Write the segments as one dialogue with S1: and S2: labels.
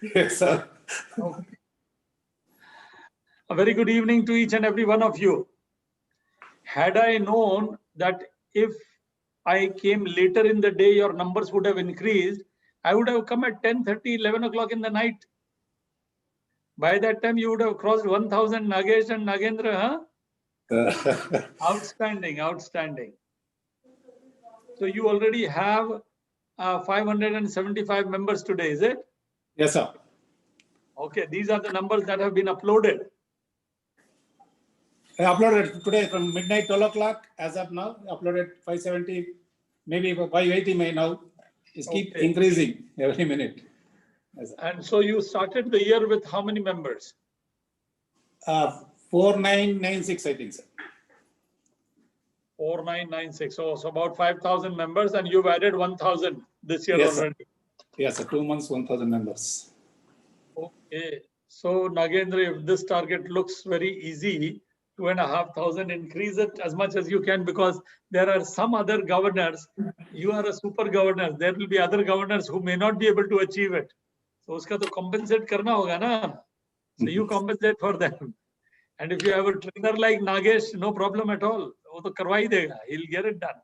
S1: Yes, sir.
S2: Okay. A very good evening to each and every one of you. Had I known that if I came later in the day, your numbers would have increased, I would have come at 10:30, 11 o'clock in the night. By that time, you would have crossed 1,000, Nagesh and Nagendra, huh? Outstanding, outstanding. So you already have 575 members today, is it?
S1: Yes, sir.
S2: Okay, these are the numbers that have been uploaded.
S1: I uploaded today from midnight 12 o'clock as of now. Uploaded 570, maybe 580 may now. Just keep
S2: Okay.
S1: increasing every minute. Yes, sir.
S2: And so you started the year with how many members?
S1: 4996, I think, sir.
S2: 4996. So about 5,000 members, and you've added 1,000 this year
S1: Yes, sir.
S2: already.
S1: Yes, sir. 2 months, 1,000 members.
S2: Okay. So Nagendra, if this target looks very easy, 2,500, increase it as much as you can, because there are some other governors. You are a super governor. There will be other governors who may not be able to achieve it. So uska to compensate karna hoga na. So you compensate for them. And if you have a trainer like Nagesh, no problem at all. वो तो करवा ही देगा. He'll get it done.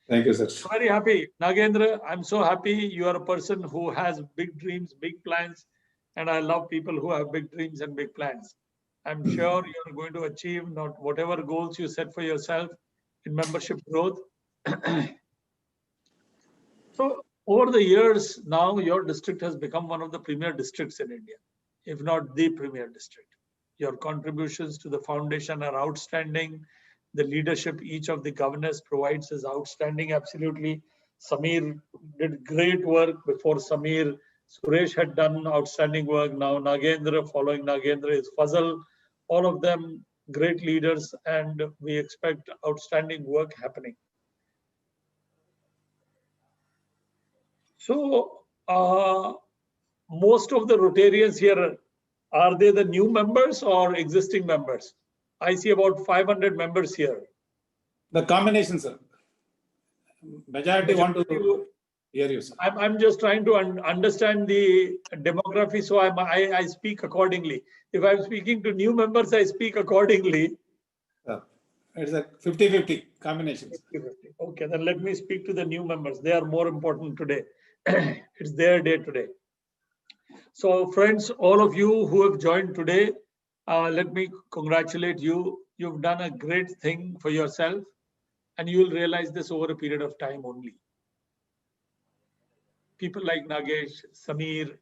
S1: Thank you, sir.
S2: Very happy. Nagendra, I'm so happy you are a person who has big dreams, big plans. And I love people who have big dreams and big plans. I'm sure you're going to achieve not whatever goals you set for yourself in membership growth. So over the years, now your district has become one of the premier districts in India, if not the premier district. Your contributions to the foundation are outstanding. The leadership each of the governors provides is outstanding, absolutely. Samir did great work. Before Samir, Suresh had done outstanding work. Now Nagendra, following Nagendra is Fazal. All of them great leaders, and we expect outstanding work happening. So most of the Rotarians here, are they the new members or existing members? I see about 500 members here.
S1: The combination, sir. Majority want to hear you, sir.
S2: I'm just trying to understand the demography, so I speak accordingly. If I'm speaking to new members, I speak accordingly.
S1: It's a 50-50 combination.
S2: 50-50. Okay, then let me speak to the new members. They are more important today. It's their day today. So friends, all of you who have joined today, let me congratulate you. You've done a great thing for yourself, and you will realize this over a period of time only. People like Nagesh, Samir,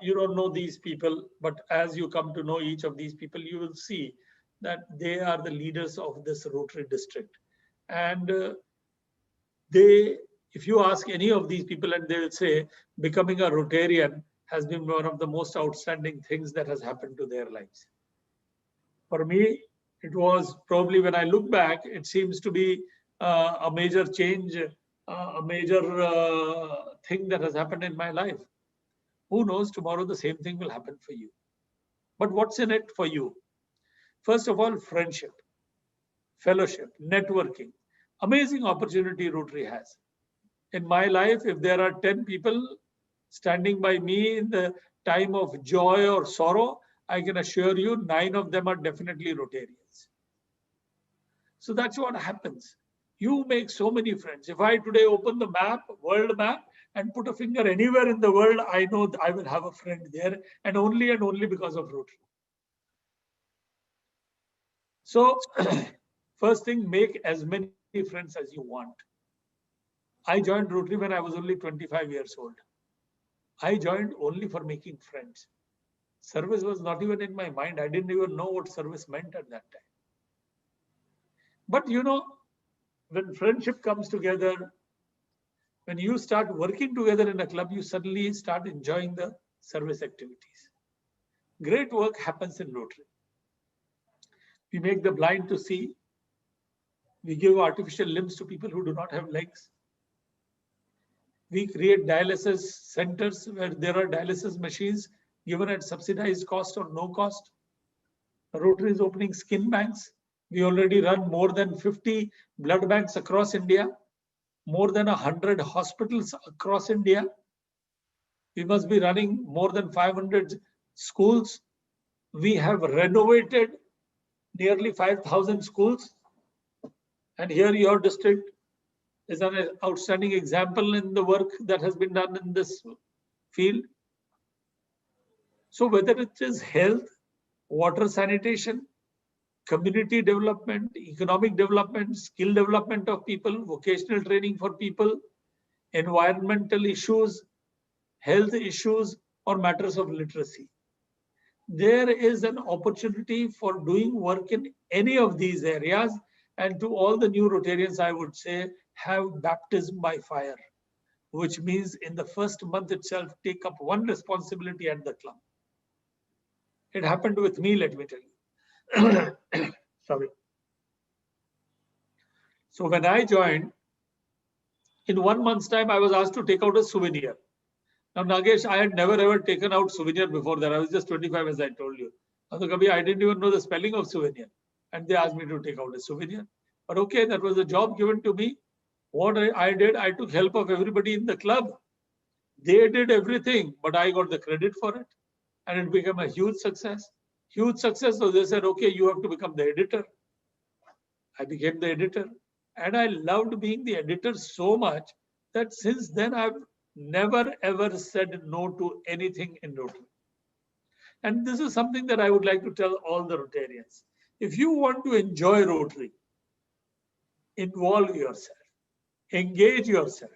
S2: you don't know these people, but as you come to know each of these people, you will see that they are the leaders of this Rotary district. And if you ask any of these people, and they will say becoming a Rotarian has been one of the most outstanding things that has happened to their lives. For me, it was probably, when I look back, it seems to be a major change, a major thing that has happened in my life. Who knows, tomorrow the same thing will happen for you. But what's in it for you? First of all, friendship, fellowship, networking. Amazing opportunity Rotary has. In my life, if there are 10 people standing by me in the time of joy or sorrow, I can assure you 9 of them are definitely Rotarians. So that's what happens. You make so many friends. If I today open the map, world map, and put a finger anywhere in the world, I know I will have a friend there, and only because of Rotary. So first thing, make as many friends as you want. I joined Rotary when I was only 25 years old. I joined only for making friends. Service was not even in my mind. I didn't even know what service meant at that time. But you know, when friendship comes together, when you start working together in a club, you suddenly start enjoying the service activities. Great work happens in Rotary. We make the blind to see. We give artificial limbs to people who do not have legs. We create dialysis centers where there are dialysis machines given at subsidized cost or no cost. Rotary is opening skin banks. We already run more than 50 blood banks across India, more than 100 hospitals across India. We must be running more than 500 schools. We have renovated nearly 5,000 schools. And here your district is an outstanding example in the work that has been done in this field. So whether it is health, water sanitation, community development, economic development, skill development of people, vocational training for people, environmental issues, health issues, or matters of literacy, there is an opportunity for doing work in any of these areas. And to all the new Rotarians, I would say, have baptism by fire, which means in the first month itself, take up one responsibility at the club. It happened with me, let me tell you. Sorry. So when I joined, in 1 month's time, I was asked to take out a souvenir. Now, Nagesh, I had never ever taken out souvenir before that. I was just 25, as I told you. I didn't even know the spelling of souvenir. And they asked me to take out a souvenir. But okay, that was a job given to me. What I did, I took help of everybody in the club. They did everything, but I got the credit for it. And it became a huge success. Huge success. So they said, okay, you have to become the editor. I became the editor. And I loved being the editor so much that since then I've never ever said no to anything in Rotary. And this is something that I would like to tell all the Rotarians. If you want to enjoy Rotary, involve yourself, engage yourself.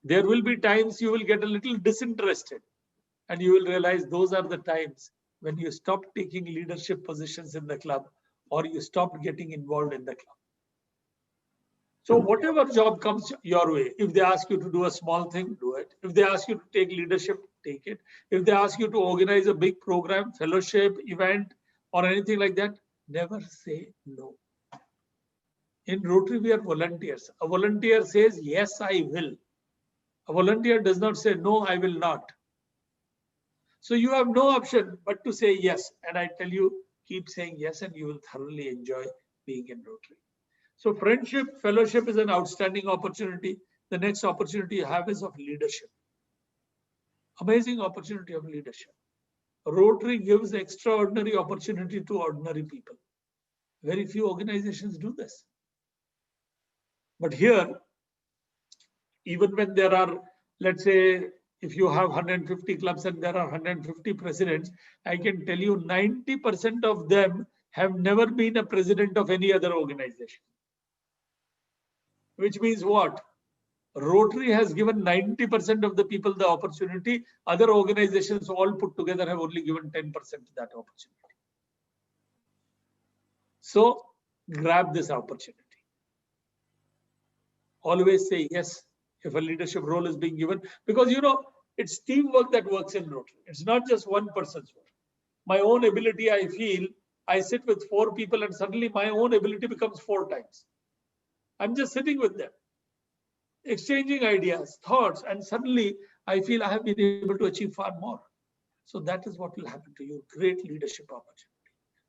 S2: There will be times you will get a little disinterested, and you will realize those are the times when you stop taking leadership positions in the club, or you stop getting involved in the club. So whatever job comes your way, if they ask you to do a small thing, do it. If they ask you to take leadership, take it. If they ask you to organize a big program, fellowship, event, or anything like that, never say no. In Rotary, we are volunteers. A volunteer says, yes, I will. A volunteer does not say, no, I will not. So you have no option but to say yes. And I tell you, keep saying yes, and you will thoroughly enjoy being in Rotary. So friendship, fellowship is an outstanding opportunity. The next opportunity you have is of leadership. Amazing opportunity of leadership. Rotary gives extraordinary opportunity to ordinary people. Very few organizations do this. But here, even when there are, let's say, if you have 150 clubs and there are 150 presidents, I can tell you 90% of them have never been a president of any other organization. Which means what? Rotary has given 90% of the people the opportunity. Other organizations all put together have only given 10% that opportunity. So grab this opportunity. Always say yes if a leadership role is being given, because you know, it's teamwork that works in Rotary. It's not just one person's work. My own ability, I feel, I sit with 4 people and suddenly my own ability becomes 4 times. I'm just sitting with them, exchanging ideas, thoughts, and suddenly I feel I have been able to achieve far more. So that is what will happen to you. Great leadership opportunity.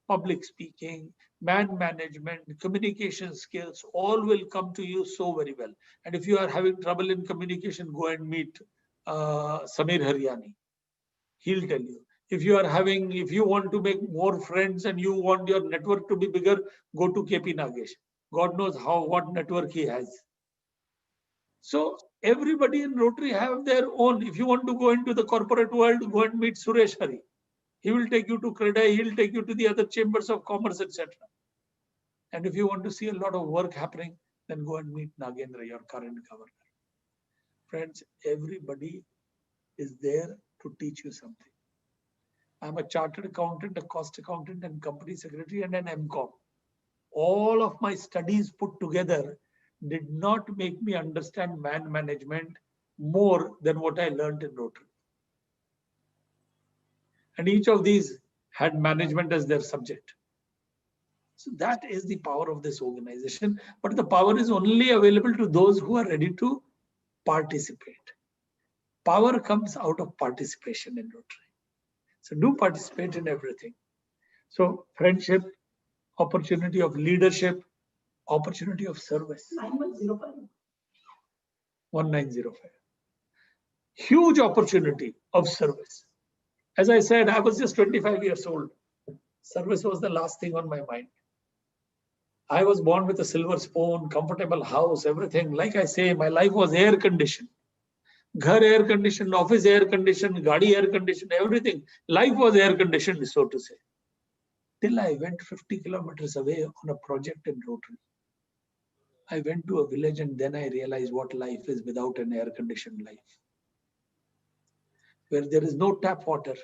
S2: Public speaking, man management, communication skills, all will come to you so very well. And if you are having trouble in communication, go and meet Samir Haryani. He'll tell you. If you want to make more friends and you want your network to be bigger, go to KP Nagesh. God knows what network he has. So everybody in Rotary have their own. If you want to go into the corporate world, go and meet Suresh Hari. He will take you to CREDAI, he'll take you to the other chambers of commerce, etc. And if you want to see a lot of work happening, then go and meet Nagendra, your current governor. Friends, everybody is there to teach you something. I'm a chartered accountant, a cost accountant, and company secretary, and an MCOM. All of my studies put together did not make me understand man management more than what I learned in Rotary. And each of these had management as their subject. So that is the power of this organization. But the power is only available to those who are ready to participate. Power comes out of participation in Rotary. So do participate in everything. So friendship, opportunity of leadership, opportunity of service.
S3: 9105.
S2: 1905. huge opportunity of service. As I said, I was just 25 years old. Service was the last thing on my mind. I was born with a silver spoon, comfortable house, everything. Like I say, my life was air conditioned. Ghar air conditioned, office air conditioned, gaadi air conditioned, everything. Life was air conditioned, so to say. Till I went 50 kilometers away on a project in Rotary. I went to a village and then I realized what life is without an air conditioned life. Where there is no tap water.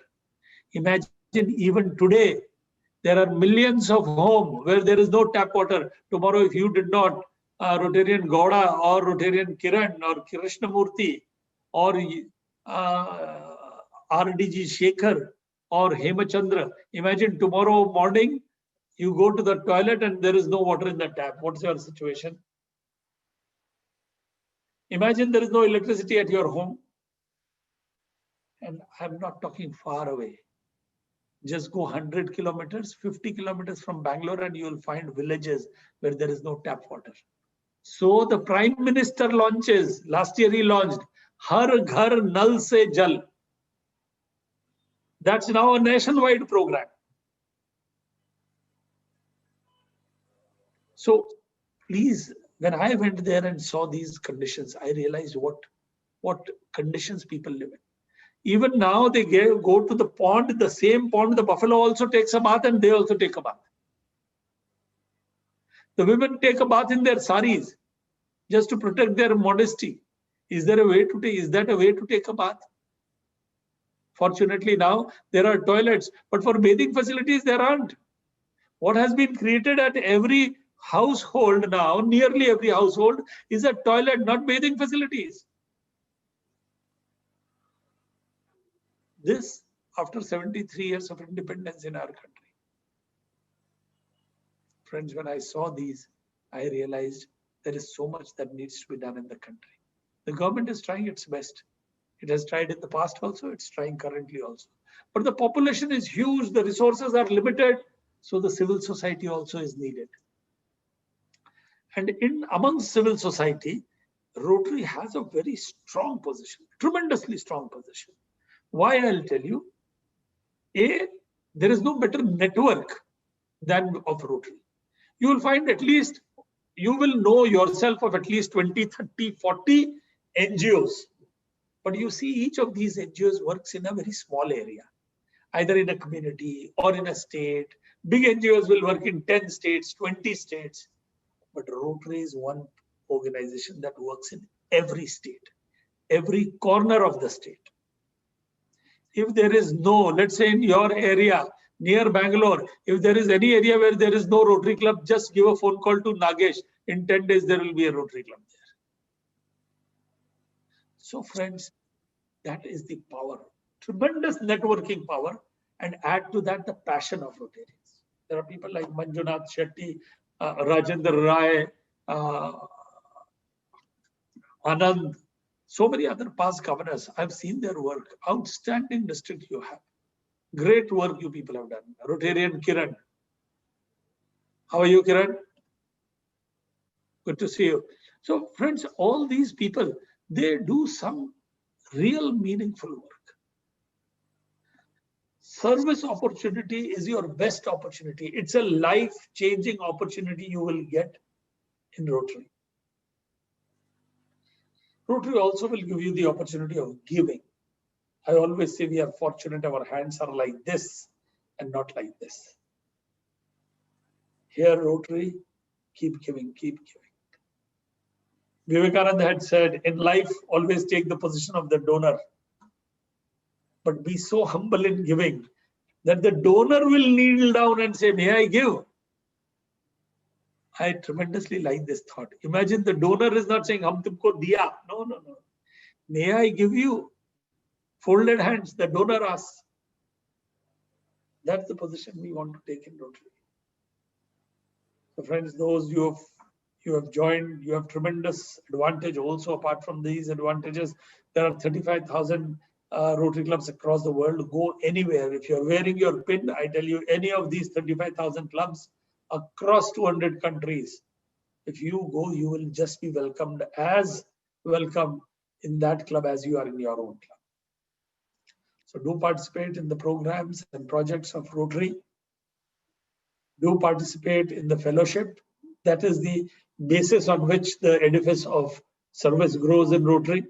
S2: Imagine even today, there are millions of homes where there is no tap water. Tomorrow, if you did not, Rotarian Gowda or Rotarian Kiran or Krishnamurti or RDG Shekhar or Hemachandra, imagine tomorrow morning, you go to the toilet and there is no water in the tap. What's your situation? Imagine there is no electricity at your home. And I'm not talking far away. Just go 100 kilometers, 50 kilometers from Bangalore and you will find villages where there is no tap water. So the Prime Minister launches, last year he launched, Har Ghar Nal Se Jal. That's now a nationwide program. So please, when I went there and saw these conditions, I realized what conditions people live in. Even now they go to the pond, the same pond, the buffalo also takes a bath and they also take a bath. The women take a bath in their saris just to protect their modesty. Is that a way to take a bath? Fortunately now there are toilets, but for bathing facilities there aren't. What has been created at every household now, nearly every household, is a toilet, not bathing facilities. This after 73 years of independence in our country. Friends, when I saw these, I realized there is so much that needs to be done in the country. The government is trying its best. It has tried in the past also, it's trying currently also. But the population is huge, the resources are limited, so the civil society also is needed. And amongst civil society, Rotary has a very strong position, tremendously strong position. Why? I'll tell you. A, there is no better network than of Rotary. You will find at least, you will know yourself of at least 20, 30, 40 NGOs. But you see each of these NGOs works in a very small area, either in a community or in a state. Big NGOs will work in 10 states, 20 states. But Rotary is one organization that works in every state, every corner of the state. If there is no, let's say in your area, near Bangalore, if there is any area where there is no Rotary Club, just give a phone call to Nagesh. In 10 days, there will be a Rotary Club there. So friends, that is the power, tremendous networking power, and add to that the passion of Rotarians. There are people like Manjunath Shetty, Rajendra Rai, Anand, so many other past governors. I've seen their work. Outstanding district you have. Great work you people have done. Rotarian Kiran. How are you, Kiran? Good to see you. So friends, all these people, they do some real meaningful work. Service opportunity is your best opportunity. It's a life-changing opportunity you will get in Rotary. Rotary also will give you the opportunity of giving. I always say we are fortunate our hands are like this and not like this. Here, Rotary, keep giving, keep giving. Vivekananda had said, in life, always take the position of the donor, but be so humble in giving that the donor will kneel down and say, may I give? I tremendously like this thought. Imagine the donor is not saying, hum tumko diya. No, no, no. May I give you? Folded hands, the donor asks. That's the position we want to take in Rotary. So friends, those you have joined, you have tremendous advantage also. Apart from these advantages, there are 35,000 Rotary clubs across the world. Go anywhere. If you're wearing your pin, I tell you, any of these 35,000 clubs across 200 countries, if you go, you will just be welcomed as welcome in that club as you are in your own club. So do participate in the programs and projects of Rotary. Do participate in the fellowship. That is the basis on which the edifice of service grows in Rotary.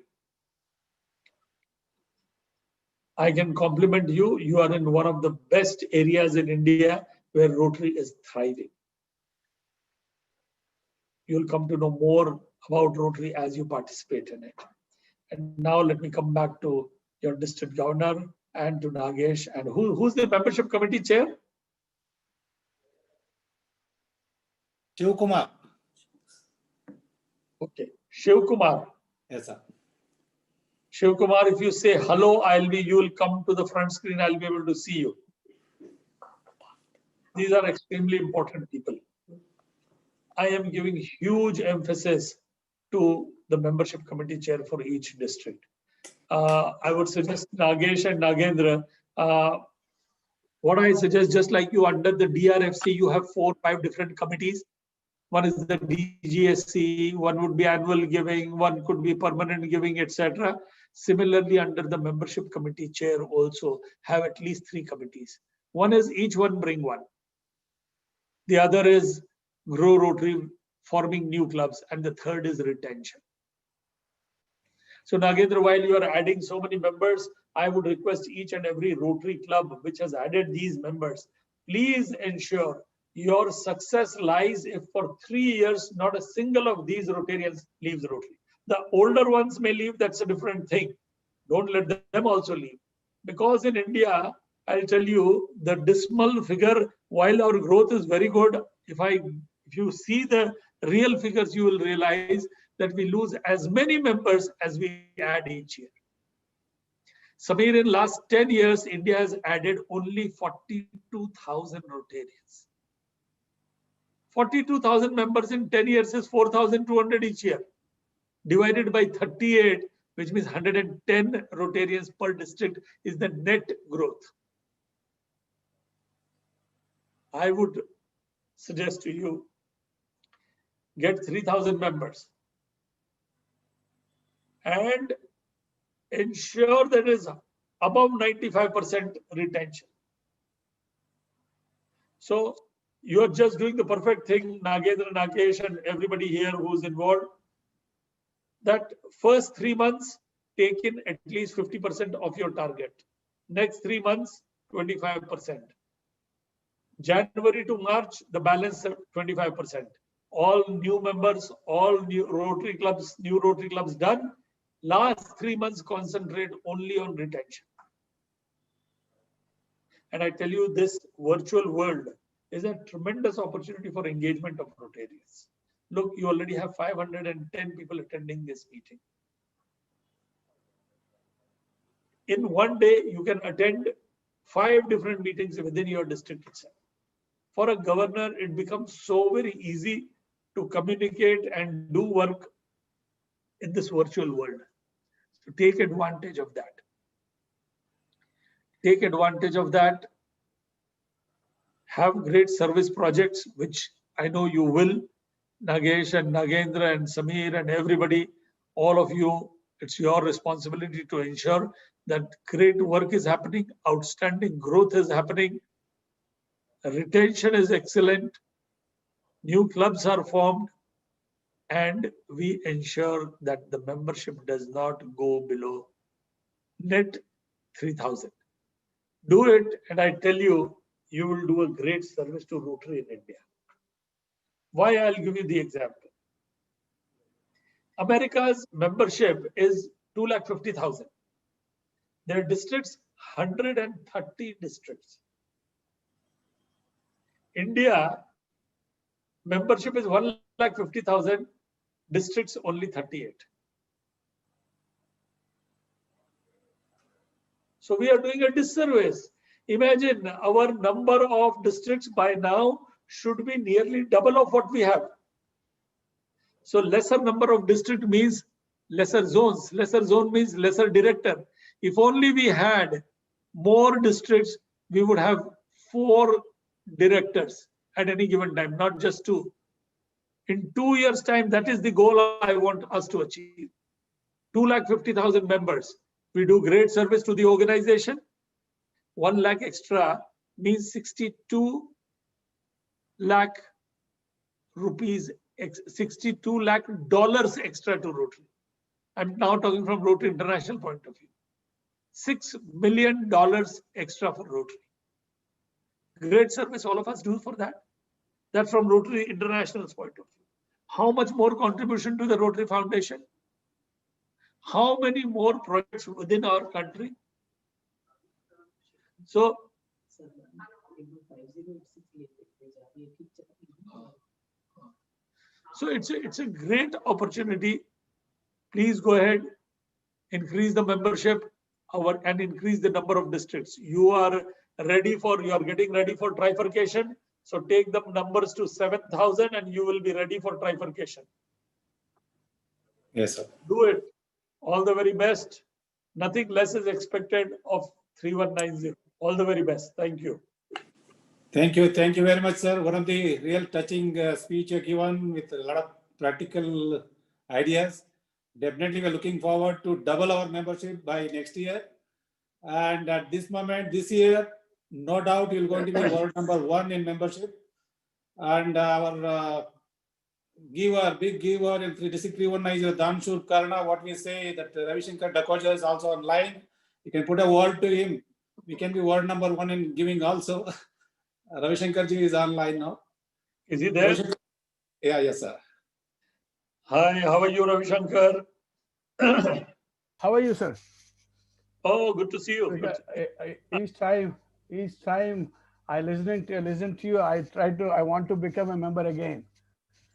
S2: I can compliment you. You are in one of the best areas in India where Rotary is thriving. You'll come to know more about Rotary as you participate in it. And now let me come back to your district governor and to Nagesh. And who's the membership committee chair?
S1: Shiv Kumar.
S2: Okay, Shiv Kumar.
S1: Yes, sir.
S2: Shiv Kumar, if you say hello, you will come to the front screen. I'll be able to see you. These are extremely important people. I am giving huge emphasis to the membership committee chair for each district. I would suggest Nagesh and Nagendra. What I suggest, just like you under the DRFC, you have 4 or 5 different committees. One is the DGSC, one would be annual giving, one could be permanent giving, etc. Similarly, under the membership committee chair also have at least 3 committees. One is each one bring one. The other is grow Rotary, forming new clubs, and the third is retention. So Nagendra, while you are adding so many members, I would request each and every Rotary club which has added these members, please ensure your success lies if for 3 years, not a single of these Rotarians leaves Rotary. The older ones may leave, that's a different thing. Don't let them also leave. Because in India, I'll tell you, the dismal figure, while our growth is very good, if you see the real figures, you will realize that we lose as many members as we add each year. Samir, in last 10 years, India has added only 42,000 Rotarians. 42,000 members in 10 years is 4,200 each year. Divided by 38, which means 110 Rotarians per district is the net growth. I would suggest to you, get 3,000 members and ensure that is above 95% retention. So you are just doing the perfect thing, Nagendra, Nagesh, and everybody here who's involved. That first 3 months, take in at least 50% of your target. Next 3 months, 25%. January to March, the balance 25%. All new members, all new Rotary clubs done. Last 3 months, concentrate only on retention. And I tell you, this virtual world is a tremendous opportunity for engagement of Rotarians. Look, you already have 510 people attending this meeting. In one day, you can attend 5 different meetings within your district itself. For a governor, it becomes so very easy to communicate and do work in this virtual world. So take advantage of that. Take advantage of that. Have great service projects, which I know you will. Nagesh and Nagendra and Samir and everybody, all of you, it's your responsibility to ensure that great work is happening, outstanding growth is happening, retention is excellent, new clubs are formed, and we ensure that the membership does not go below net 3,000. Do it, and I tell you, you will do a great service to Rotary in India. Why? I'll give you the example. America's membership is 250,000. Their districts, 130 districts. India, membership is 150,000, districts only 38. So we are doing a disservice. Imagine our number of districts by now should be nearly double of what we have. So lesser number of district means lesser zones. Lesser zone means lesser director. If only we had more districts, we would have 4 directors at any given time, not just 2. In 2 years' time, that is the goal I want us to achieve. 250,000 members. We do great service to the organization. 1 lakh extra means 62 lakh rupees, 62 lakh dollars extra to Rotary. I'm now talking from Rotary International point of view. $6 million extra for Rotary. Great service all of us do for that. That's from Rotary International's point of view. How much more contribution to the Rotary Foundation? How many more projects within our country? So, it's a great opportunity. Please go ahead, increase the membership and increase the number of districts. You are getting ready for trifurcation. So take the numbers to 7,000 and you will be ready for trifurcation.
S1: Yes, sir.
S2: Do it. All the very best. Nothing less is expected of 3190. All the very best. Thank you.
S1: Thank you. Thank you very much, sir. One of the real touching speech you given with a lot of practical ideas. Definitely, we're looking forward to double our membership by next year. And at this moment, this year, no doubt you're going to be world number 1 in membership. And our big giver in District 319 is Danshur Karna. What we say that Ravi Shankar Dakoja is also online. You can put a word to him. We can be world number 1 in giving also. Ravi Shankar ji is online now.
S2: Is he there?
S1: Yeah, yes, sir.
S2: Hi, how are you, Ravi Shankar?
S3: How are you, sir?
S2: Oh, good to see you.
S3: Each time I listen to you, I want to become a member again.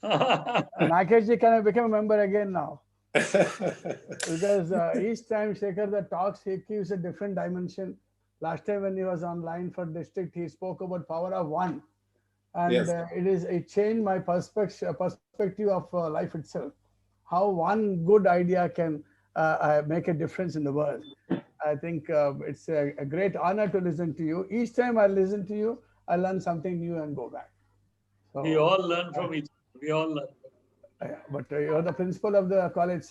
S3: Nakesh ji, can I become a member again now? Because each time Shekhar the talks, he gives a different dimension. Last time when he was online for district, he spoke about power of one, and
S1: Yes.
S3: It changed my perspective of life itself. How one good idea can make a difference in the world. I think it's a great honor to listen to you. Each time I listen to you, I learn something new and go back. So,
S2: We all learn from each other. We all learn.
S3: but you're the principal of the college, sir.